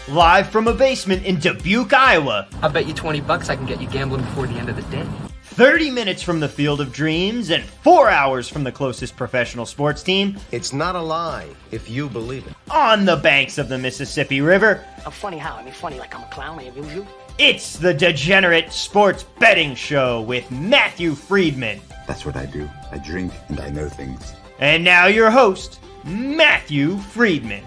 Live from a basement in Dubuque, Iowa. I'll bet you $20 I can get you gambling before the end of the day. 30 minutes from the Field of Dreams and 4 hours from the closest professional sports team. It's not a lie if you believe it. On the banks of the Mississippi River. I'm funny how? I mean funny like I'm a clown, I amuse you? It's the Degenerate Sports Betting Show with Matthew Freedman. That's what I do. I drink and I know things. And now your host, Matthew Freedman.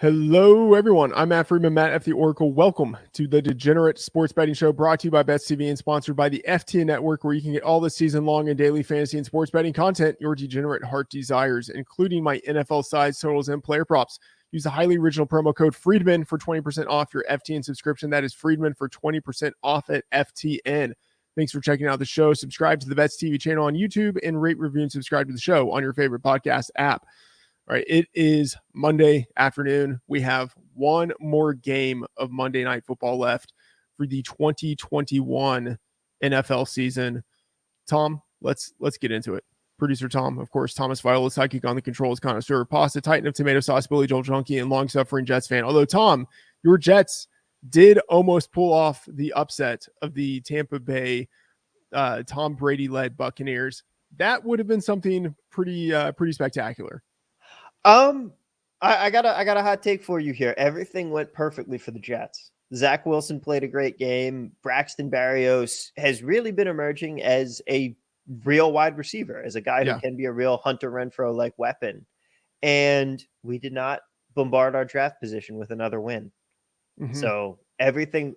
Hello, everyone. I'm Matt Freedman, Matt F. the Oracle. Welcome to the Degenerate Sports Betting Show, brought to you by Bets TV and sponsored by the FTN Network, where you can get all the season-long and daily fantasy and sports betting content your degenerate heart desires, including my NFL sides, totals, and player props. Use the highly original promo code Freedman for 20% off your FTN subscription. That is Freedman for 20% off at FTN. Thanks for checking out the show. Subscribe to the Bets TV channel on YouTube and rate, review, and subscribe to the show on your favorite podcast app. All right, it is Monday afternoon. We have one more game of Monday Night Football left for the 2021 NFL season. Tom, let's get into it. Producer Tom, of course, Thomas Viola, sidekick on the controls, connoisseur, pasta, titan of tomato sauce, Billy Joel Junkie, and long-suffering Jets fan. Although, Tom, your Jets did almost pull off the upset of the Tampa Bay Tom Brady-led Buccaneers. That would have been something pretty spectacular. I got a hot take for you here. Everything went perfectly for the Jets. Zach Wilson played a great game. Braxton Berrios has really been emerging as a real wide receiver, as a guy who can be a real Hunter Renfrow-like weapon. And we did not bombard our draft position with another win. Mm-hmm. So everything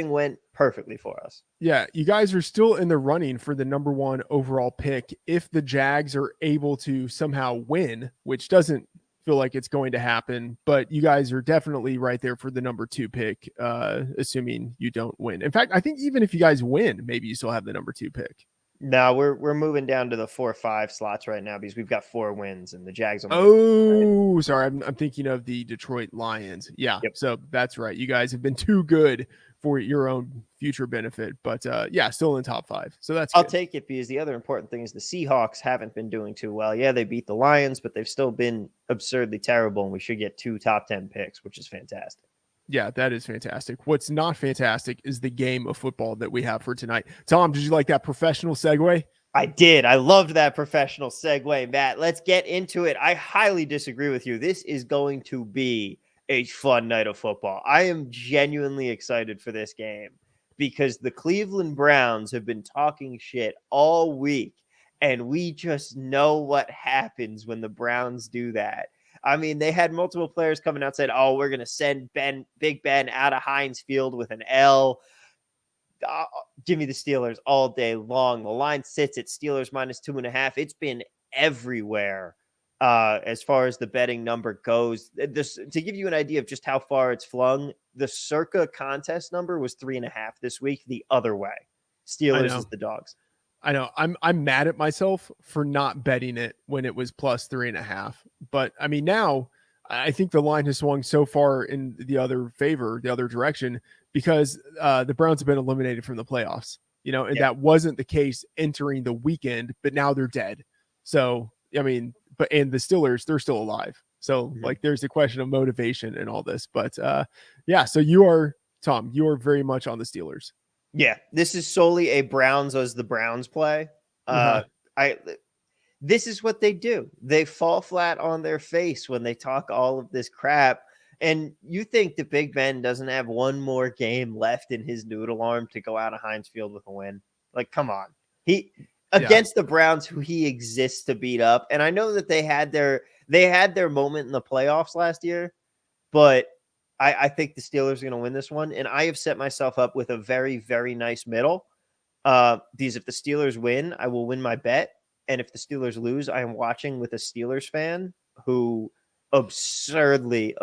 went perfectly for us. Yeah, you guys are still in the running for the number one overall pick if the Jags are able to somehow win, which doesn't feel like it's going to happen, but you guys are definitely right there for the number two pick, assuming you don't win. In fact, I think even if you guys win, maybe you still have the number two pick. No, we're moving down to the 4-5 slots right now because we've got 4 wins and the Jags. Sorry, I'm thinking of the Detroit Lions. Yeah, yep. So that's right. You guys have been too good for your own future benefit, but still in the top 5. So that's I'll take it because the other important thing is the Seahawks haven't been doing too well. Yeah, they beat the Lions, but they've still been absurdly terrible, and we should get 2 top 10 picks, which is fantastic. Yeah, that is fantastic. What's not fantastic is the game of football that we have for tonight. Tom, did you like that professional segue? I did. I loved that professional segue, Matt. Let's get into it. I highly disagree with you. This is going to be a fun night of football. I am genuinely excited for this game because the Cleveland Browns have been talking shit all week, and we just know what happens when the Browns do that. I mean, they had multiple players coming out and said, oh, we're going to send Big Ben out of Heinz Field with an L. Give me the Steelers all day long. The line sits at Steelers minus 2.5. It's been everywhere as far as the betting number goes. This, to give you an idea of just how far it's flung, the circa contest number was 3.5 this week the other way. Steelers is the dogs. I know I'm mad at myself for not betting it when it was plus 3.5. But I mean, now I think the line has swung so far in the other direction because the Browns have been eliminated from the playoffs, and that wasn't the case entering the weekend, but now they're dead. So, I mean, and the Steelers, they're still alive. So like, there's a question of motivation and all this, but so Tom, you are very much on the Steelers. Yeah, this is solely a Browns as the Browns play. This is what they do. They fall flat on their face when they talk all of this crap. And you think that Big Ben doesn't have one more game left in his noodle arm to go out of Heinz Field with a win? Like, come on. Against the Browns, who he exists to beat up. And I know that they had their moment in the playoffs last year, but I think the Steelers are going to win this one, and I have set myself up with a very, very nice middle. Because if the Steelers win, I will win my bet, and if the Steelers lose, I am watching with a Steelers fan who absurdly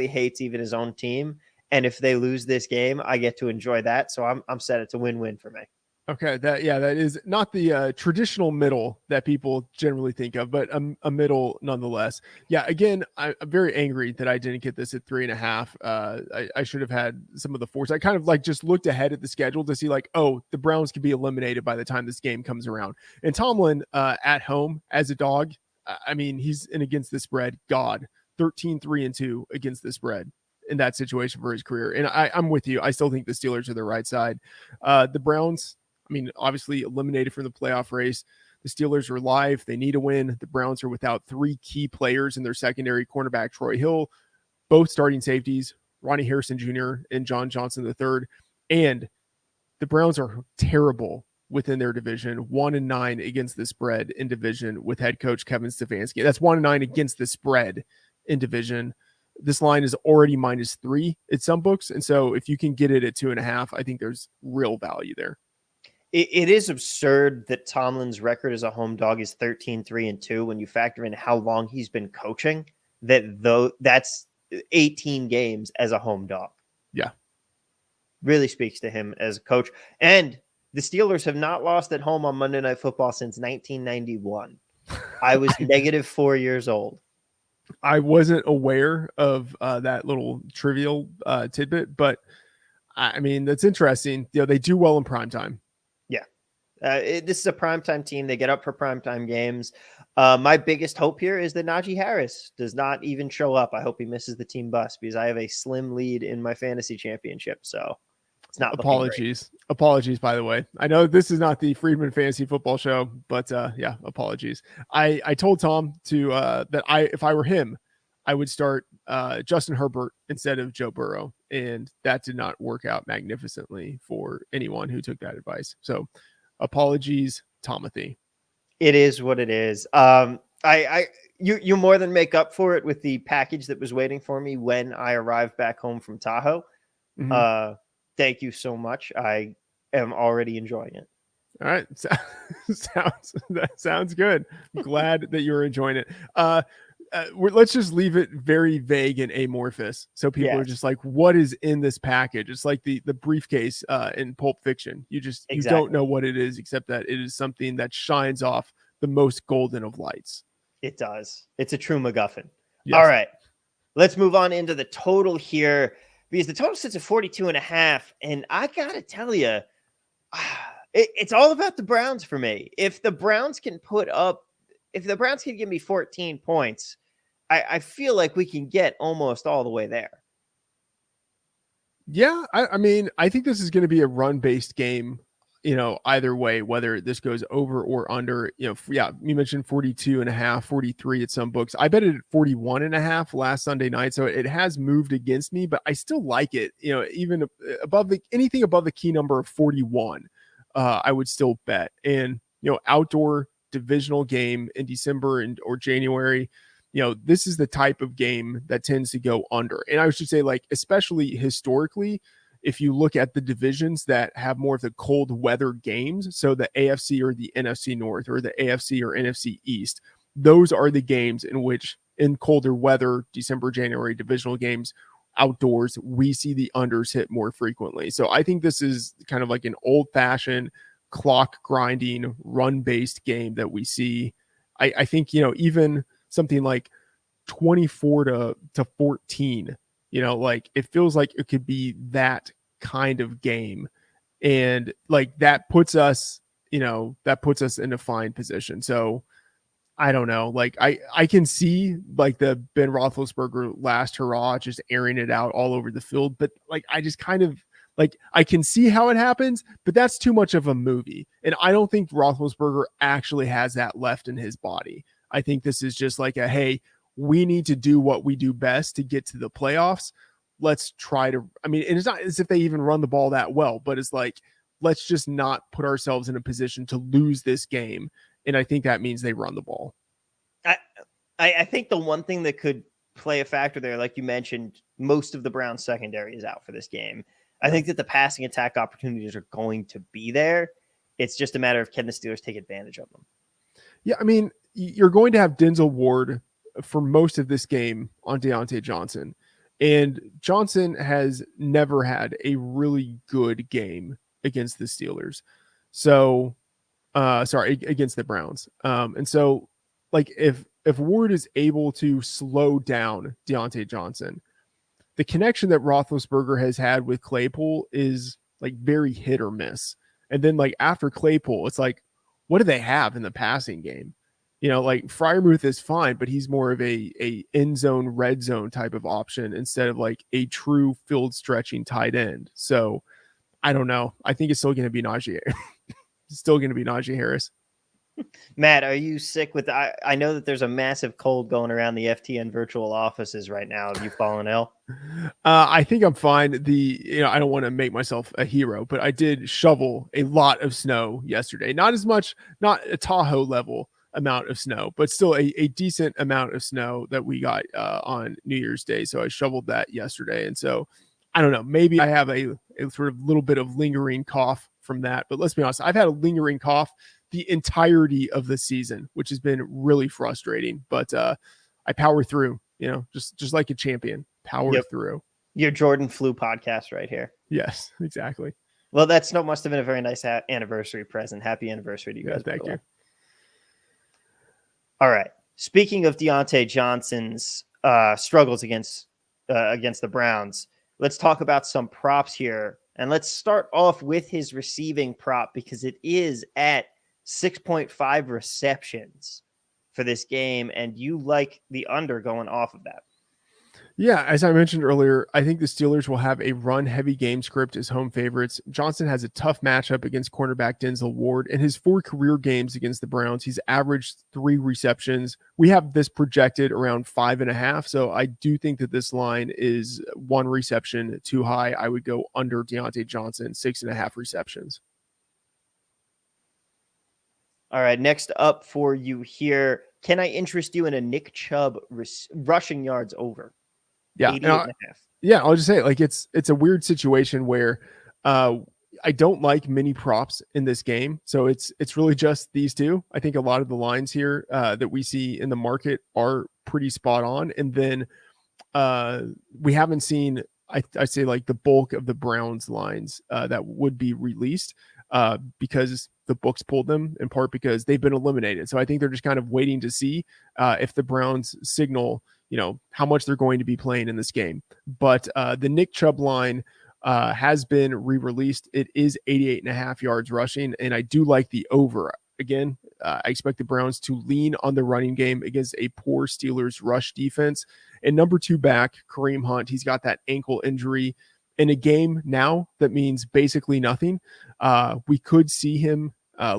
hates even his own team. And if they lose this game, I get to enjoy that. So I'm set. It's a win-win for me. Okay, that is not the traditional middle that people generally think of, but a middle nonetheless. Yeah, again, I'm very angry that I didn't get this at 3.5. I should have had some of the force. I kind of like just looked ahead at the schedule to see like, oh, the Browns could be eliminated by the time this game comes around. And Tomlin at home as a dog, I mean, he's in against the spread god. 13-3-2 against the spread in that situation for his career. And I'm with you. I still think the Steelers are the right side. The Browns, I mean, obviously eliminated from the playoff race. The Steelers are live. They need a win. The Browns are without 3 key players in their secondary: cornerback Troy Hill, both starting safeties, Ronnie Harrison Jr. and John Johnson III. And the Browns are terrible within their division, 1-9 against the spread in division with head coach Kevin Stefanski. That's 1-9 against the spread in division. This line is already -3 at some books. And so if you can get it at 2.5, I think there's real value there. It is absurd that Tomlin's record as a home dog is 13-3-2 when you factor in how long he's been coaching, that's 18 games as a home dog. Yeah. Really speaks to him as a coach. And the Steelers have not lost at home on Monday Night Football since 1991. I was -4 years old. I wasn't aware of that little trivial tidbit, but I mean, that's interesting. They do well in primetime. This is a primetime team. They get up for primetime games. My biggest hope here is that Najee Harris does not even show up. I hope he misses the team bus because I have a slim lead in my fantasy championship. So it's not Apologies, by the way. I know this is not the Freedman Fantasy Football Show, but yeah, apologies. I told Tom to that if I were him, I would start Justin Herbert instead of Joe Burrow, and that did not work out magnificently for anyone who took that advice. So apologies, Tomothy. It is what it is. You more than make up for it with the package that was waiting for me when I arrived back home from Tahoe. Mm-hmm. Thank you so much. I am already enjoying it. All right. Sounds good. I'm glad that you're enjoying it. Let's just leave it very vague and amorphous. So people are just like, what is in this package? It's like the briefcase in Pulp Fiction. You don't know what it is, except that it is something that shines off the most golden of lights. It does. It's a true MacGuffin. Yes. All right. Let's move on into the total here, because the total sits at 42.5. And I got to tell you, it's all about the Browns for me. If the Browns can give me 14 points, I feel like we can get almost all the way there. Yeah, I mean, I think this is going to be a run-based game, either way, whether this goes over or under. You mentioned 42.5, 43 at some books. I bet it at 41.5 last Sunday night, so it has moved against me, but I still like it. Even above anything above the key number of 41, I would still bet. And outdoor divisional game in December or January. This is the type of game that tends to go under. And I should say, especially historically, if you look at the divisions that have more of the cold weather games, so the AFC or the NFC North or the AFC or NFC East, those are the games in which, in colder weather, December, January divisional games, outdoors, we see the unders hit more frequently. So I think this is kind of like an old-fashioned clock grinding, run-based game that we see. I think, even something like 24-14, it feels like it could be that kind of game. And that puts us in a fine position. So I don't know, I can see the Ben Roethlisberger last hurrah, just airing it out all over the field. But I just kind of I can see how it happens, but that's too much of a movie. And I don't think Roethlisberger actually has that left in his body. I think this is just hey, we need to do what we do best to get to the playoffs. Let's try to, and it's not as if they even run the ball that well, but it's let's just not put ourselves in a position to lose this game. And I think that means they run the ball. I think the one thing that could play a factor there, like you mentioned, most of the Browns secondary is out for this game. I think that the passing attack opportunities are going to be there. It's just a matter of can the Steelers take advantage of them. Yeah, you're going to have Denzel Ward for most of this game on Deontay Johnson. And Johnson has never had a really good game against the Steelers. So, against the Browns. And so, if Ward is able to slow down Deontay Johnson, the connection that Roethlisberger has had with Claypool is very hit or miss. And then after Claypool, it's what do they have in the passing game? Like Freiermuth is fine, but he's more of a end zone, red zone type of option instead of like a true field stretching tight end. So I don't know. I think it's still going to be Najee. It's still going to be Najee Harris. Matt, are you sick with? I know that there's a massive cold going around the FTN virtual offices right now. Have you fallen ill? I think I'm fine. I don't want to make myself a hero, but I did shovel a lot of snow yesterday. Not as much, not a Tahoe level amount of snow, but still a decent amount of snow that we got on New Year's Day. So I shoveled that yesterday. And so I don't know, maybe I have a sort of little bit of lingering cough from that, but let's be honest, I've had a lingering cough the entirety of the season, which has been really frustrating, but I power through, just like a champion, power through. Your Jordan flu podcast right here. Yes, exactly. Well, that snow must have been a very nice anniversary present. Happy anniversary to you guys. Thank you. All right. Speaking of Deontay Johnson's struggles against the Browns, let's talk about some props here. And let's start off with his receiving prop because it is at 6.5 receptions for this game. And you like the under going off of that. Yeah, as I mentioned earlier, I think the Steelers will have a run-heavy game script as home favorites. Johnson has a tough matchup against cornerback Denzel Ward. In his 4 career games against the Browns, he's averaged 3 receptions. We have this projected around 5.5, so I do think that this line is 1 reception too high. I would go under Deontay Johnson, 6.5 receptions. All right, next up for you here, can I interest you in a Nick Chubb rushing yards over? Yeah, I'll just say, like, it's a weird situation where I don't like many props in this game, so it's really just these two. I think a lot of the lines here that we see in the market are pretty spot on, and then we haven't seen, I say, like the bulk of the Browns lines that would be released because the books pulled them, in part because they've been eliminated. So I think they're just kind of waiting to see if the Browns signal, how much they're going to be playing in this game. But the Nick Chubb line has been re-released. It is 88.5 yards rushing, and I do like the over. Again, I expect the Browns to lean on the running game against a poor Steelers rush defense. And number 2 back, Kareem Hunt, he's got that ankle injury in a game now that means basically nothing. We could see him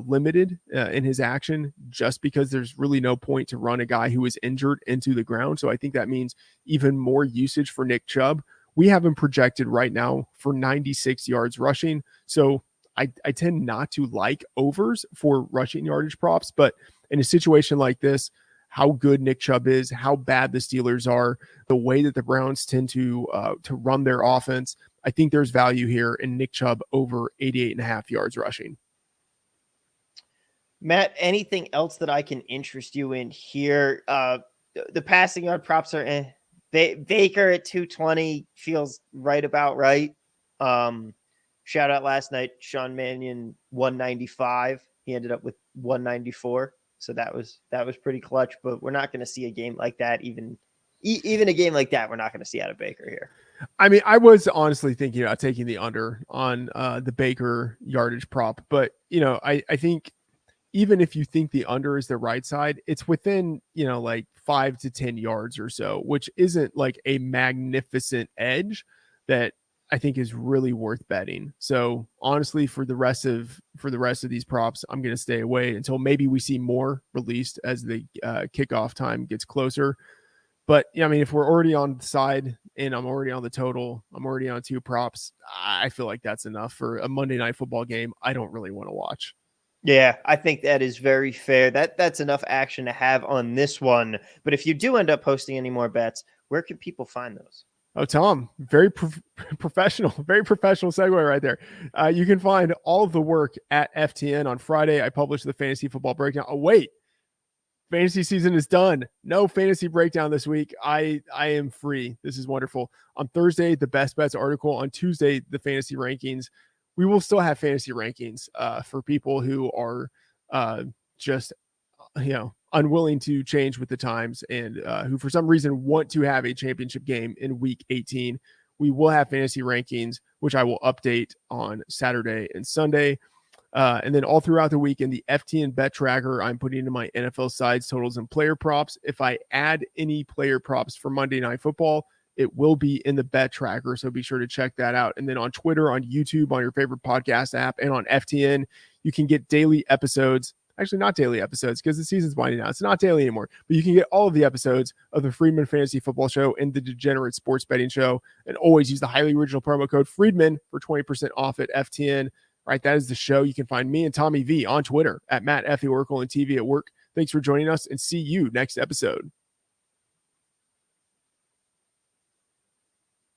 limited in his action just because there's really no point to run a guy who is injured into the ground. So I think that means even more usage for Nick Chubb. We have him projected right now for 96 yards rushing. So I tend not to like overs for rushing yardage props, but in a situation like this, how good Nick Chubb is, how bad the Steelers are, the way that the Browns tend to run their offense, I think there's value here in Nick Chubb over 88.5 yards rushing. Matt, anything else that I can interest you in here? The passing yard props are Baker at 220 feels right about right. Shout out last night, Sean Mannion 195. He ended up with 194. So that was pretty clutch, but we're not going to see a game like that. Even a game like that, we're not going to see out of Baker here. I mean, I was honestly thinking about taking the under on the Baker yardage prop, but I think even if you think the under is the right side, it's within, like 5 to 10 yards or so, which isn't like a magnificent edge that I think is really worth betting. So honestly, for the rest of these props, I'm going to stay away until maybe we see more released as the kickoff time gets closer. But I mean, if we're already on the side and I'm already on the total, I'm already on 2 props, I feel like that's enough for a Monday Night Football game I don't really want to watch. Yeah, I think that is very fair. That's enough action to have on this one. But if you do end up posting any more bets, where can people find those? Oh, Tom, very professional segue right there. You can find all of the work at FTN on Friday. I published the fantasy football breakdown. Oh, wait. Fantasy season is done. No fantasy breakdown this week. I am free. This is wonderful. On Thursday, the best bets article. On Tuesday, the fantasy rankings. We will still have fantasy rankings for people who are just, unwilling to change with the times and who for some reason want to have a championship game in week 18. We will have fantasy rankings, which I will update on Saturday and Sunday. And then all throughout the week in the FTN Bet Tracker, I'm putting in my NFL sides, totals, and player props. If I add any player props for Monday Night Football, it will be in the Bet Tracker. So be sure to check that out. And then on Twitter, on YouTube, on your favorite podcast app, and on FTN, you can get daily episodes. Actually, not daily episodes because the season's winding down. It's not daily anymore. But you can get all of the episodes of the Freedman Fantasy Football Show and the Degenerate Sports Betting Show. And always use the highly original promo code Freedman for 20% off at FTN. Right, that is the show. You can find me and Tommy V on Twitter at Matt F. The Oracle and TV at Work. Thanks for joining us, and see you next episode.